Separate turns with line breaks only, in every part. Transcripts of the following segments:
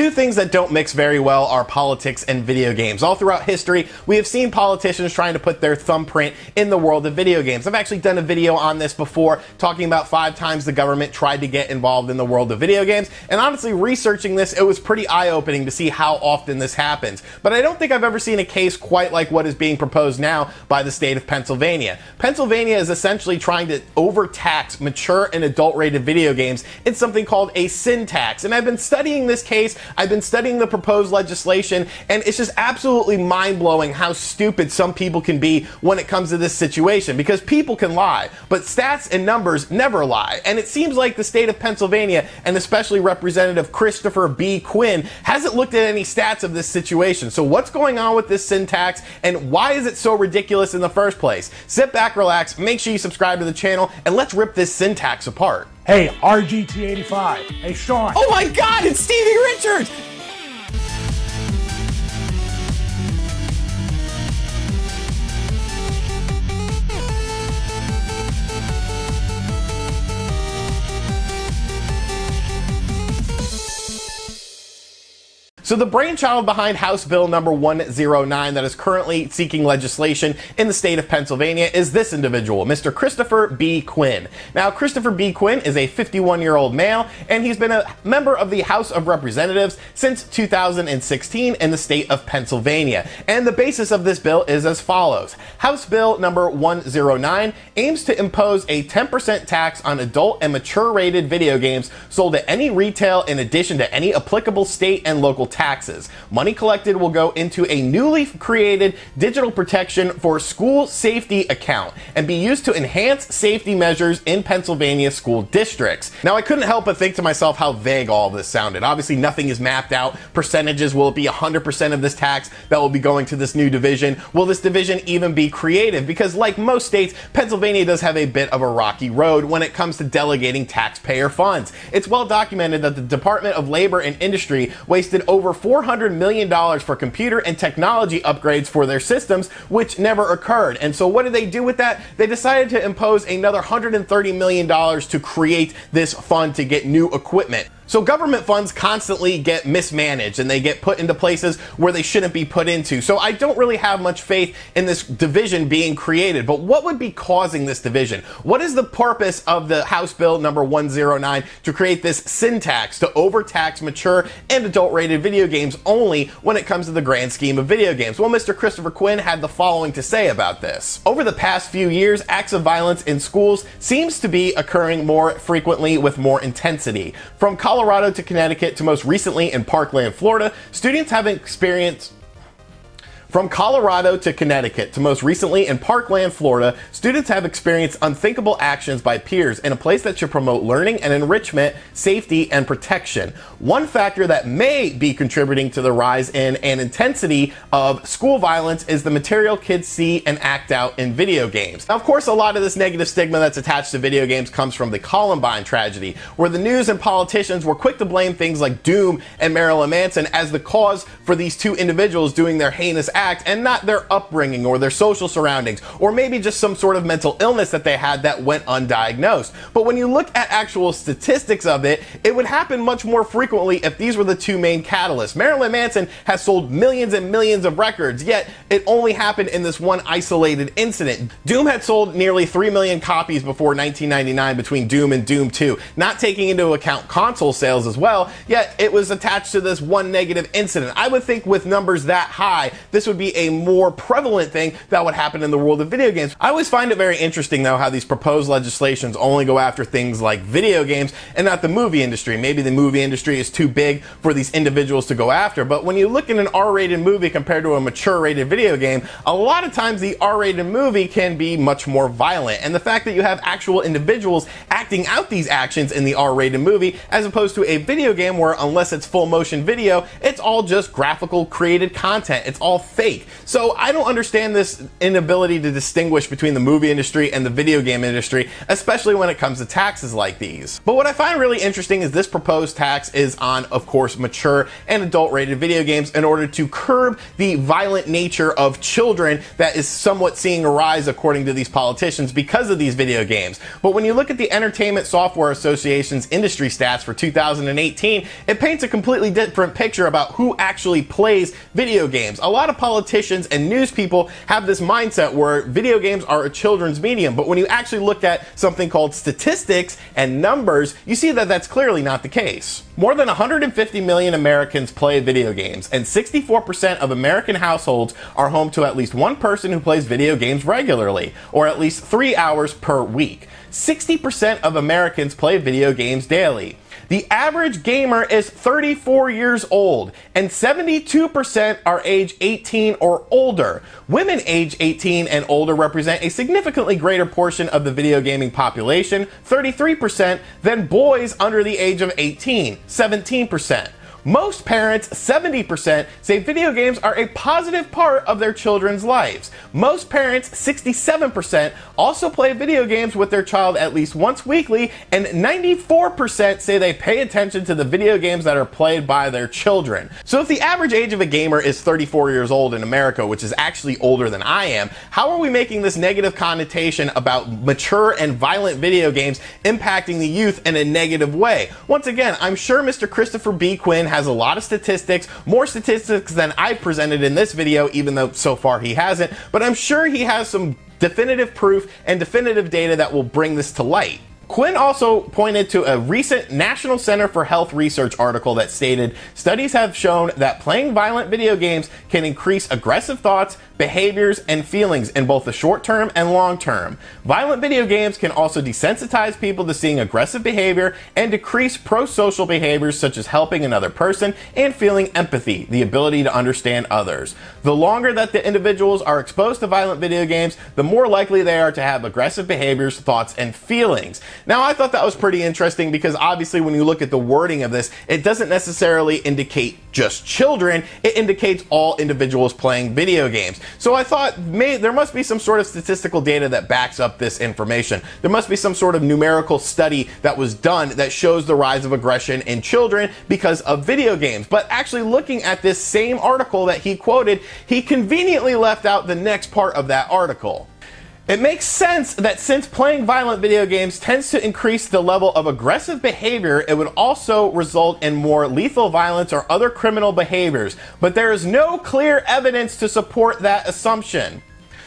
Two things that don't mix very well are politics and video games. All throughout history, we have seen politicians trying to put their thumbprint in the world of video games. I've actually done a video on this before, talking about 5 times the government tried to get involved in the world of video games, and honestly, researching this, it was pretty eye-opening to see how often this happens. But I don't think I've ever seen a case quite like what is being proposed now by the state of Pennsylvania. Pennsylvania is essentially trying to overtax mature and adult-rated video games in something called a sin tax. And I've been studying this case, I've been studying the proposed legislation, and it's just absolutely mind-blowing how stupid some people can be when it comes to this situation, because people can lie, but stats and numbers never lie. And it seems like the state of Pennsylvania, and especially Representative Christopher B. Quinn, hasn't looked at any stats of this situation. So what's going on with this sin tax, and why is it so ridiculous in the first place? Sit back, relax, make sure you subscribe to the channel, and let's rip this sin tax apart.
Hey, RGT 85. Hey, Sean.
Oh my God, it's Stevie Richards! So the brainchild behind House Bill number 109 that is currently seeking legislation in the state of Pennsylvania is this individual, Mr. Christopher B. Quinn. Now, Christopher B. Quinn is a 51-year-old male, and he's been a member of the House of Representatives since 2016 in the state of Pennsylvania. And the basis of this bill is as follows. House Bill number 109 aims to impose a 10% tax on adult and mature-rated video games sold at any retail in addition to any applicable state and local taxes. Money collected will go into a newly created digital protection for school safety account and be used to enhance safety measures in Pennsylvania school districts. Now, I couldn't help but think to myself how vague all of this sounded. Obviously, nothing is mapped out. Percentages, will it be 100% of this tax that will be going to this new division? Will this division even be creative? Because like most states, Pennsylvania does have a bit of a rocky road when it comes to delegating taxpayer funds. It's well documented that the Department of Labor and Industry wasted over $400 million for computer and technology upgrades for their systems, which never occurred. And so what did they do with that? They decided to impose another $130 million to create this fund to get new equipment. So government funds constantly get mismanaged and they get put into places where they shouldn't be put into. So I don't really have much faith in this division being created. But what would be causing this division? What is the purpose of the House Bill number 109 to create this sin tax to overtax mature and adult-rated video games only when it comes to the grand scheme of video games? Well, Mr. Christopher Quinn had the following to say about this. Over the past few years, acts of violence in schools seems to be occurring more frequently with more intensity. From Colorado to Connecticut to most recently in Parkland, Florida, students have experienced From Colorado to Connecticut to most recently in Parkland, Florida, students have experienced unthinkable actions by peers in a place that should promote learning and enrichment, safety, and protection. One factor that may be contributing to the rise in and intensity of school violence is the material kids see and act out in video games. Now, of course, a lot of this negative stigma that's attached to video games comes from the Columbine tragedy, where the news and politicians were quick to blame things like Doom and Marilyn Manson as the cause for these two individuals doing their heinous act, and not their upbringing or their social surroundings, or maybe just some sort of mental illness that they had that went undiagnosed. But when you look at actual statistics of it, it would happen much more frequently if these were the two main catalysts. Marilyn Manson has sold millions and millions of records, yet it only happened in this one isolated incident. Doom had sold nearly 3 million copies before 1999 between Doom and Doom 2, not taking into account console sales as well, yet it was attached to this one negative incident. I would think with numbers that high, this would be a more prevalent thing that would happen in the world of video games. I always find it very interesting though how these proposed legislations only go after things like video games and not the movie industry. Maybe the movie industry is too big for these individuals to go after, but when you look at an R-rated movie compared to a mature rated video game, a lot of times the R-rated movie can be much more violent, and the fact that you have actual individuals acting out these actions in the R-rated movie as opposed to a video game where unless it's full motion video, it's all just graphical created content. It's all fake. So I don't understand this inability to distinguish between the movie industry and the video game industry, especially when it comes to taxes like these. But what I find really interesting is this proposed tax is on, of course, mature and adult-rated video games in order to curb the violent nature of children that is somewhat seeing a rise according to these politicians because of these video games. But when you look at the Entertainment Software Association's industry stats for 2018, it paints a completely different picture about who actually plays video games. A lot of politicians and news people have this mindset where video games are a children's medium, but when you actually look at something called statistics and numbers, you see that that's clearly not the case. More than 150 million Americans play video games, and 64% of American households are home to at least one person who plays video games regularly, or at least 3 hours per week. 60% of Americans play video games daily. The average gamer is 34 years old, and 72% are age 18 or older. Women age 18 and older represent a significantly greater portion of the video gaming population, 33%, than boys under the age of 18, 17%. Most parents, 70%, say video games are a positive part of their children's lives. Most parents, 67%, also play video games with their child at least once weekly, and 94% say they pay attention to the video games that are played by their children. So if the average age of a gamer is 34 years old in America, which is actually older than I am, how are we making this negative connotation about mature and violent video games impacting the youth in a negative way? Once again, I'm sure Mr. Christopher B. Quinn has a lot of statistics, more statistics than I presented in this video, even though so far he hasn't, but I'm sure he has some definitive proof and definitive data that will bring this to light. Quinn also pointed to a recent National Center for Health Research article that stated, studies have shown that playing violent video games can increase aggressive thoughts, behaviors, and feelings in both the short term and long term. Violent video games can also desensitize people to seeing aggressive behavior and decrease pro-social behaviors such as helping another person and feeling empathy, the ability to understand others. The longer that the individuals are exposed to violent video games, the more likely they are to have aggressive behaviors, thoughts, and feelings. Now, I thought that was pretty interesting because obviously when you look at the wording of this, it doesn't necessarily indicate just children, it indicates all individuals playing video games. So I thought there must be some sort of statistical data that backs up this information. There must be some sort of numerical study that was done that shows the rise of aggression in children because of video games. But actually looking at this same article that he quoted, he conveniently left out the next part of that article. It makes sense that since playing violent video games tends to increase the level of aggressive behavior, it would also result in more lethal violence or other criminal behaviors, but there is no clear evidence to support that assumption.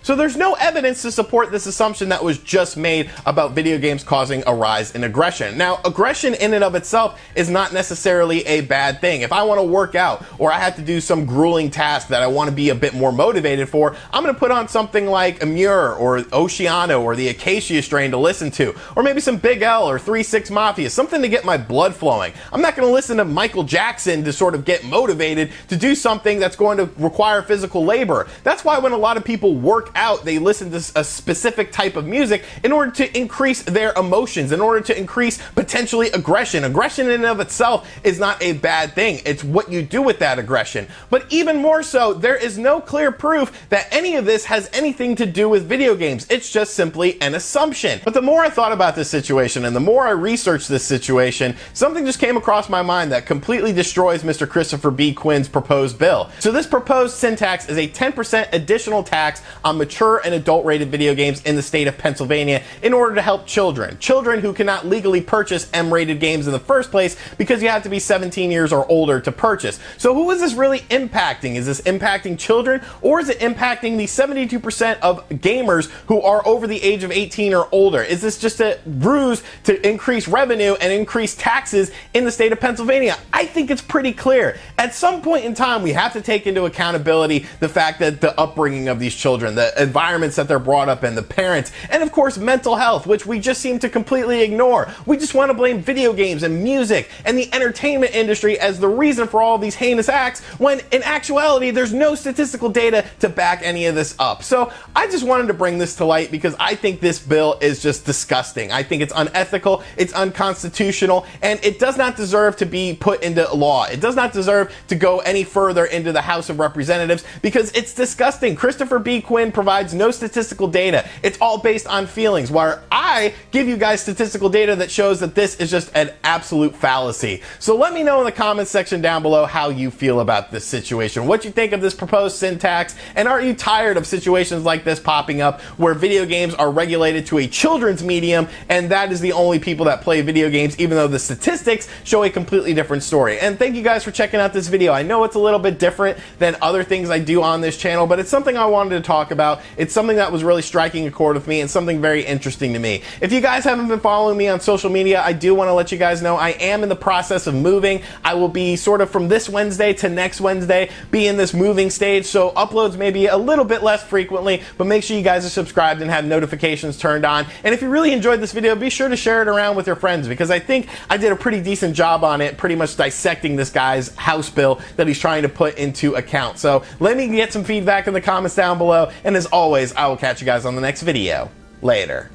So there's no evidence to support this assumption that was just made about video games causing a rise in aggression. Now, aggression in and of itself is not necessarily a bad thing. If I want to work out or I have to do some grueling task that I want to be a bit more motivated for, I'm going to put on something like Amur or Oceano or the Acacia Strain to listen to, or maybe some Big L or 3-6 Mafia, something to get my blood flowing. I'm not going to listen to Michael Jackson to sort of get motivated to do something that's going to require physical labor. That's why when a lot of people work out, they listen to a specific type of music in order to increase their emotions, in order to increase potentially aggression. Aggression in and of itself is not a bad thing. It's what you do with that aggression. But even more so, there is no clear proof that any of this has anything to do with video games. It's just simply an assumption. But the more I thought about this situation and the more I researched this situation, something just came across my mind that completely destroys Mr. Christopher B. Quinn's proposed bill. So this proposed sin tax is a 10% additional tax on mature and adult-rated video games in the state of Pennsylvania in order to help children who cannot legally purchase M-rated games in the first place because you have to be 17 years or older to purchase. So who is this really impacting? Is this impacting children, or is it impacting the 72% of gamers who are over the age of 18 or older? Is this just a ruse to increase revenue and increase taxes in the state of Pennsylvania? I think it's pretty clear. At some point in time, we have to take into accountability the fact that the upbringing of these children, the the environments that they're brought up in, the parents, and of course mental health, which we just seem to completely ignore. We just want to blame video games and music and the entertainment industry as the reason for all these heinous acts, when in actuality there's no statistical data to back any of this up. So I just wanted to bring this to light because I think this bill is just disgusting. I think it's unethical, it's unconstitutional, and it does not deserve to be put into law. It does not deserve to go any further into the House of Representatives because it's disgusting. Christopher B. Quinn provides no statistical data. It's all based on feelings, where I give you guys statistical data that shows that this is just an absolute fallacy. So let me know in the comments section down below how you feel about this situation, what you think of this proposed sin tax, and are you tired of situations like this popping up where video games are regulated to a children's medium and that is the only people that play video games, even though the statistics show a completely different story. And thank you guys for checking out this video. I know it's a little bit different than other things I do on this channel, but it's something I wanted to talk about. It's something that was really striking a chord with me and something very interesting to me. If you guys haven't been following me on social media, I do want to let you guys know I am in the process of moving. I will be sort of from this Wednesday to next Wednesday be in this moving stage, so uploads may be a little bit less frequently, but make sure you guys are subscribed and have notifications turned on. And if you really enjoyed this video, be sure to share it around with your friends, because I think I did a pretty decent job on it, pretty much dissecting this guy's House bill that he's trying to put into account. So let me get some feedback in the comments down below, and as always, I will catch you guys on the next video. Later.